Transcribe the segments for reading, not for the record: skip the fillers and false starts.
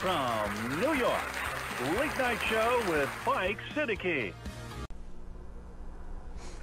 from New York, Late Night Show with Mike Siddiqui.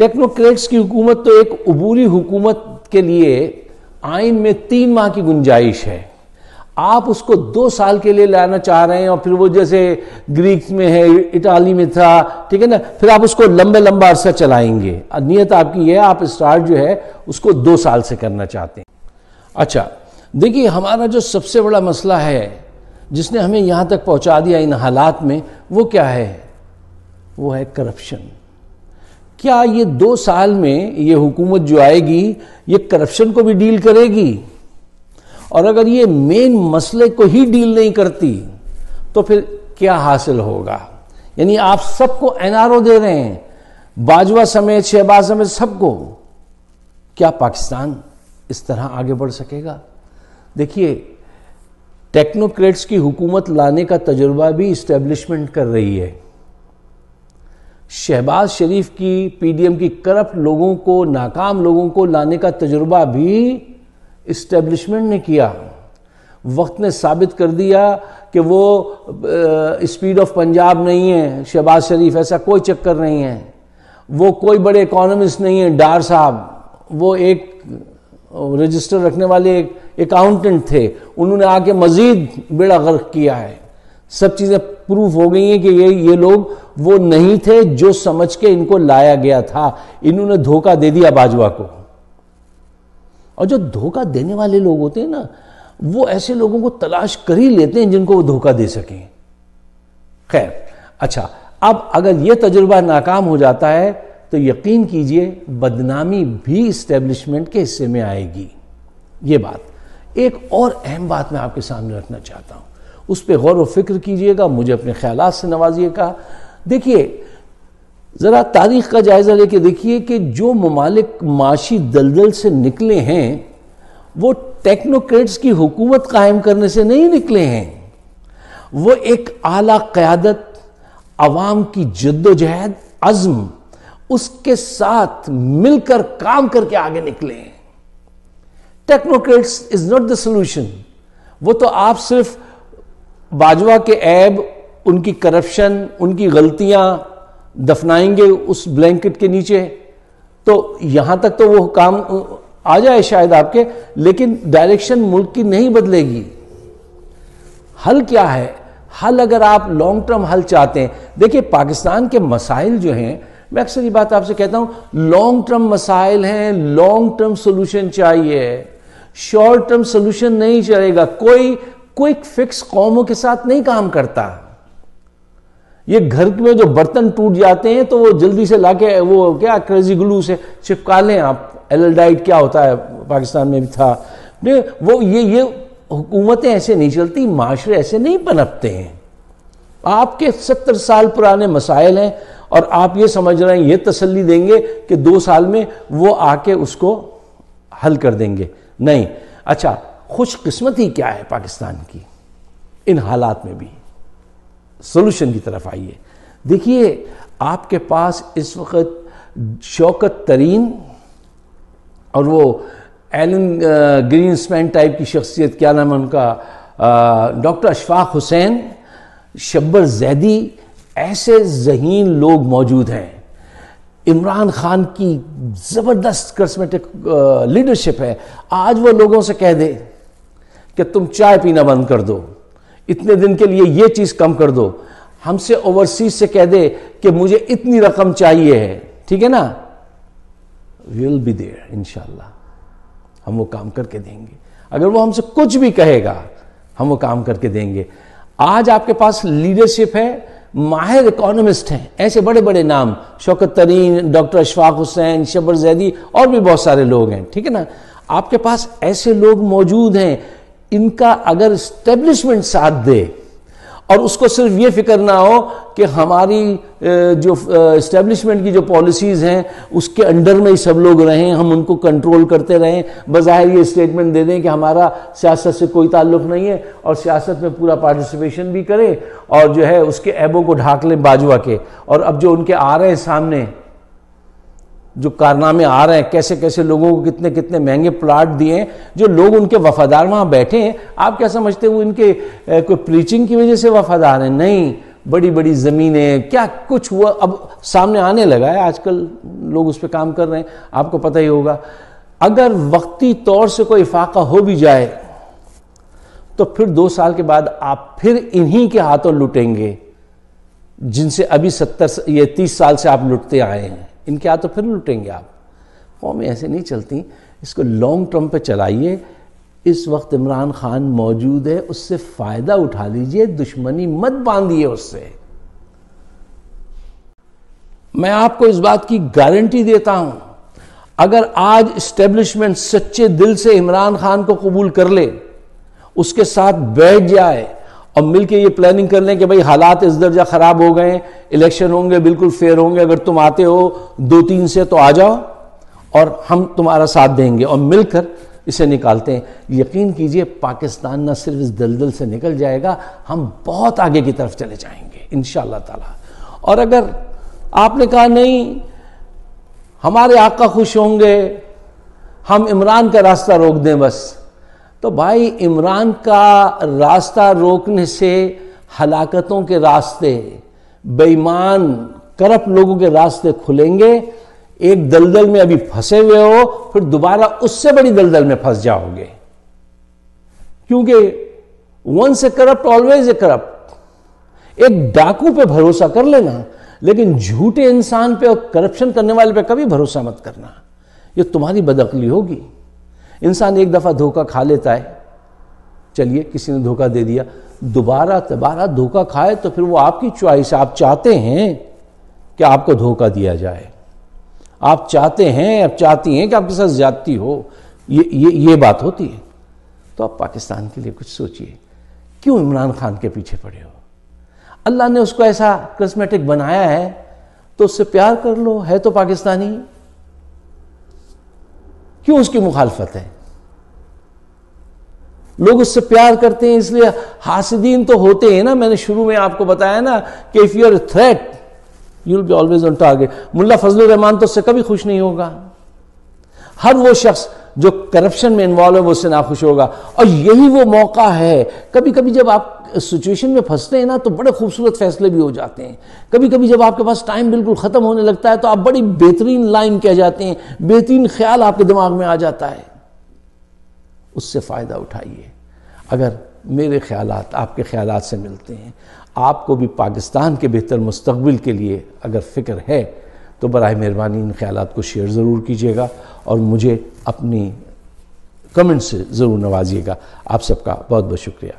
Technocrats کی حکومت تو ایک عبوری حکومت کے لیے آئین میں 3 ماہ کی گنجائش ہے. آپ اس کو 2 سال کے لیے لانا چاہ رہے ہیں اور پھر وہ جیسے گریک میں ہے, اٹالی میں تھا, ٹھیک ہے نا, پھر آپ اس کو لمبا عرصہ چلائیں گے. نیت آپ کی ہے, آپ اسٹارٹ جو ہے اس کو 2 سال سے کرنا چاہتے ہیں. اچھا دیکھیے, ہمارا جو سب سے بڑا مسئلہ ہے جس نے ہمیں یہاں تک پہنچا دیا ان حالات میں, وہ کیا ہے؟ وہ ہے کرپشن. کیا یہ 2 سال میں یہ حکومت جو آئے گی یہ کرپشن کو بھی ڈیل کرے گی؟ اور اگر یہ مین مسئلے کو ہی ڈیل نہیں کرتی تو پھر کیا حاصل ہوگا؟ یعنی آپ سب کو NRO دے رہے ہیں, باجوہ سمیت, شہباز سمیت سب کو. کیا پاکستان اس طرح آگے بڑھ سکے گا؟ دیکھیے, ٹیکنوکریٹس کی حکومت لانے کا تجربہ بھی اسٹیبلشمنٹ کر رہی ہے. شہباز شریف کی PDM کی کرپٹ لوگوں کو, ناکام لوگوں کو لانے کا تجربہ بھی اسٹیبلشمنٹ نے کیا. وقت نے ثابت کر دیا کہ وہ اسپیڈ آف پنجاب نہیں ہے شہباز شریف, ایسا کوئی چکر نہیں ہے. وہ کوئی بڑے اکانومسٹ نہیں ہیں ڈار صاحب, وہ ایک رجسٹر رکھنے والے ایک اکاؤنٹنٹ تھے. انہوں نے آ کے مزید بیڑا غرق کیا ہے. سب چیزیں پروف ہو گئی ہیں کہ یہ لوگ وہ نہیں تھے جو سمجھ کے ان کو لایا گیا تھا. انہوں نے دھوکہ دے دیا باجوہ کو. اور جو دھوکہ دینے والے لوگ ہوتے ہیں نا, وہ ایسے لوگوں کو تلاش کر ہی لیتے ہیں جن کو وہ دھوکہ دے سکیں. خیر, اچھا, اب اگر یہ تجربہ ناکام ہو جاتا ہے تو یقین کیجئے بدنامی بھی اسٹیبلشمنٹ کے حصے میں آئے گی. یہ بات. ایک اور اہم بات میں آپ کے سامنے رکھنا چاہتا ہوں, اس پہ غور و فکر کیجئے گا, مجھے اپنے خیالات سے نوازیے گا. دیکھیے, ذرا تاریخ کا جائزہ لے کے دیکھیے کہ جو ممالک معاشی دلدل سے نکلے ہیں وہ ٹیکنوکریٹس کی حکومت قائم کرنے سے نہیں نکلے ہیں. وہ ایک اعلیٰ قیادت, عوام کی جد و جہد, عزم, اس کے ساتھ مل کر کام کر کے آگے نکلے ہیں. Technocrats is not the solution. وہ تو آپ صرف باجوہ کے عیب, ان کی کرپشن, ان کی غلطیاں دفنائیں گے اس بلینکٹ کے نیچے, تو یہاں تک تو وہ کام آ جائے شاید آپ کے, لیکن ڈائریکشن ملک کی نہیں بدلے گی. حل کیا ہے؟ حل اگر آپ لانگ ٹرم حل چاہتے ہیں, دیکھیں پاکستان کے مسائل جو ہیں, میں اکثر یہ بات آپ سے کہتا ہوں, لانگ ٹرم مسائل ہیں, لانگ ٹرم سولوشن چاہیے, شارٹ ٹرم سولوشن نہیں چلے گا. کوئی کوئک فکس قوموں کے ساتھ نہیں کام کرتا. یہ گھر میں جو برتن ٹوٹ جاتے ہیں تو وہ جلدی سے لا کے وہ کیا کریزی گلو سے چپکا لیں آپ. ایلڈائٹ کیا ہوتا ہے پاکستان میں بھی تھا. وہ یہ حکومتیں ایسے نہیں چلتی, معاشرے ایسے نہیں پنپتے ہیں. آپ کے 70 سال پرانے مسائل ہیں اور آپ یہ سمجھ رہے ہیں, یہ تسلی دیں گے کہ 2 سال میں وہ آ کے اس کو حل کر دیں گے. نہیں. اچھا, خوش قسمتی کیا ہے پاکستان کی ان حالات میں بھی؟ سولوشن کی طرف آئیے. دیکھیے, آپ کے پاس اس وقت شوکت ترین اور وہ ایلن گرین سپین ٹائپ کی شخصیت, کیا نام ہے ان کا, ڈاکٹر اشفاق حسین, شبر زیدی, ایسے ذہین لوگ موجود ہیں. عمران خان کی زبردست کرسمیٹک لیڈرشپ ہے. آج وہ لوگوں سے کہہ دے کہ تم چائے پینا بند کر دو, اتنے دن کے لیے یہ چیز کم کر دو. ہم سے اوورسیز سے کہہ دے کہ مجھے اتنی رقم چاہیے ہے, ٹھیک ہے نا, وی ول بی دیئر انشاءاللہ. ہم وہ کام کر کے دیں گے. اگر وہ ہم سے کچھ بھی کہے گا ہم وہ کام کر کے دیں گے. آج آپ کے پاس لیڈرشپ ہے, ماہر اکانومسٹ ہیں, ایسے بڑے بڑے نام, شوکت ترین, ڈاکٹر اشفاق حسین, شبر زیدی, اور بھی بہت سارے لوگ ہیں, ٹھیک ہے نا. آپ کے پاس ایسے لوگ موجود ہیں, ان کا اگر اسٹیبلشمنٹ ساتھ دے اور اس کو صرف یہ فکر نہ ہو کہ ہماری جو اسٹیبلشمنٹ کی جو پالیسیز ہیں اس کے انڈر میں ہی سب لوگ رہیں, ہم ان کو کنٹرول کرتے رہیں, بظاہر یہ اسٹیٹمنٹ دے دیں کہ ہمارا سیاست سے کوئی تعلق نہیں ہے اور سیاست میں پورا پارٹیسپیشن بھی کریں اور جو ہے اس کے عیبوں کو ڈھانک لیں باجوہ کے. اور اب جو ان کے آ رہے ہیں سامنے جو کارنامے آ رہے ہیں, کیسے کیسے لوگوں کو کتنے کتنے مہنگے پلاٹ دیے ہیں, جو لوگ ان کے وفادار وہاں بیٹھے ہیں, آپ کیا سمجھتے ہیں وہ ان کے کوئی پریچنگ کی وجہ سے وفادار ہیں؟ نہیں, بڑی بڑی زمینیں، کیا کچھ ہوا اب سامنے آنے لگا ہے، آج کل لوگ اس پہ کام کر رہے ہیں، آپ کو پتہ ہی ہوگا۔ اگر وقتی طور سے کوئی افاقہ ہو بھی جائے تو پھر 2 سال کے بعد آپ پھر انہی کے ہاتھوں لٹیں گے جن سے ابھی 30 سال سے آپ لٹتے آئے ہیں، ان کے ہاتھوں پھر لٹیں گے آپ۔ قومیں ایسے نہیں چلتی، اس کو لانگ ٹرم پہ چلائیے۔ اس وقت عمران خان موجود ہے، اس سے فائدہ اٹھا لیجئے، دشمنی مت باندھیے اس سے۔ میں آپ کو اس بات کی گارنٹی دیتا ہوں، اگر آج اسٹیبلشمنٹ سچے دل سے عمران خان کو قبول کر لے، اس کے ساتھ بیٹھ جائے اور مل کے یہ پلاننگ کر لیں کہ بھئی حالات اس درجہ خراب ہو گئے، الیکشن ہوں گے، بالکل فیئر ہوں گے، اگر تم آتے ہو 2-3 سے تو آ جاؤ اور ہم تمہارا ساتھ دیں گے، اور مل کر اسے نکالتے ہیں، یقین کیجئے پاکستان نہ صرف اس دلدل سے نکل جائے گا، ہم بہت آگے کی طرف چلے جائیں گے انشاءاللہ تعالی۔ اور اگر آپ نے کہا نہیں ہمارے آقا خوش ہوں گے، ہم عمران کا راستہ روک دیں بس، تو بھائی عمران کا راستہ روکنے سے ہلاکتوں کے راستے، بے ایمان کرپٹ لوگوں کے راستے کھلیں گے۔ ایک دلدل میں ابھی پھنسے ہوئے ہو، پھر دوبارہ اس سے بڑی دلدل میں پھنس جاؤ گے، کیونکہ once a corrupt always a corrupt. ایک ڈاکو پہ بھروسہ کر لینا، لیکن جھوٹے انسان پہ اور کرپشن کرنے والے پہ کبھی بھروسہ مت کرنا، یہ تمہاری بدعقلی ہوگی۔ انسان ایک دفعہ دھوکہ کھا لیتا ہے، چلیے کسی نے دھوکہ دے دیا، دوبارہ دھوکہ کھائے تو پھر وہ آپ کی چوائس ہے۔ آپ چاہتے ہیں کہ آپ کو دھوکہ دیا جائے، آپ چاہتے ہیں، آپ چاہتی ہیں کہ آپ کے ساتھ زیادتی ہو، یہ بات ہوتی ہے۔ تو آپ پاکستان کے لیے کچھ سوچئے، کیوں عمران خان کے پیچھے پڑے ہو؟ اللہ نے اس کو ایسا کرسمیٹک بنایا ہے تو اس سے پیار کر لو، ہے تو پاکستانی، کیوں اس کی مخالفت ہے؟ لوگ اس سے پیار کرتے ہیں، اس لیے حاسدین تو ہوتے ہیں نا، میں نے شروع میں آپ کو بتایا نا کہ if you are a threat you will be always on target۔ ملا فضل الرحمان تو اس سے کبھی خوش نہیں ہوگا، ہر وہ شخص جو کرپشن میں انوالو ہے وہ اس سے ناخوش ہوگا۔ اور یہی وہ موقع ہے، کبھی کبھی جب آپ سچویشن میں پھنستے ہیں نا تو بڑے خوبصورت فیصلے بھی ہو جاتے ہیں۔ کبھی کبھی جب آپ کے پاس ٹائم بالکل ختم ہونے لگتا ہے تو آپ بڑی بہترین لائن کہہ جاتے ہیں، بہترین خیال آپ کے دماغ میں آ جاتا ہے، اس سے فائدہ اٹھائیے۔ اگر میرے خیالات آپ کے خیالات سے ملتے ہیں، آپ کو بھی پاکستان کے بہتر مستقبل کے لیے اگر فکر ہے تو برائے مہربانی ان خیالات کو شیئر ضرور کیجیے گا اور مجھے اپنی کمنٹ سے ضرور نوازیے گا۔ آپ سب کا بہت بہت شکریہ۔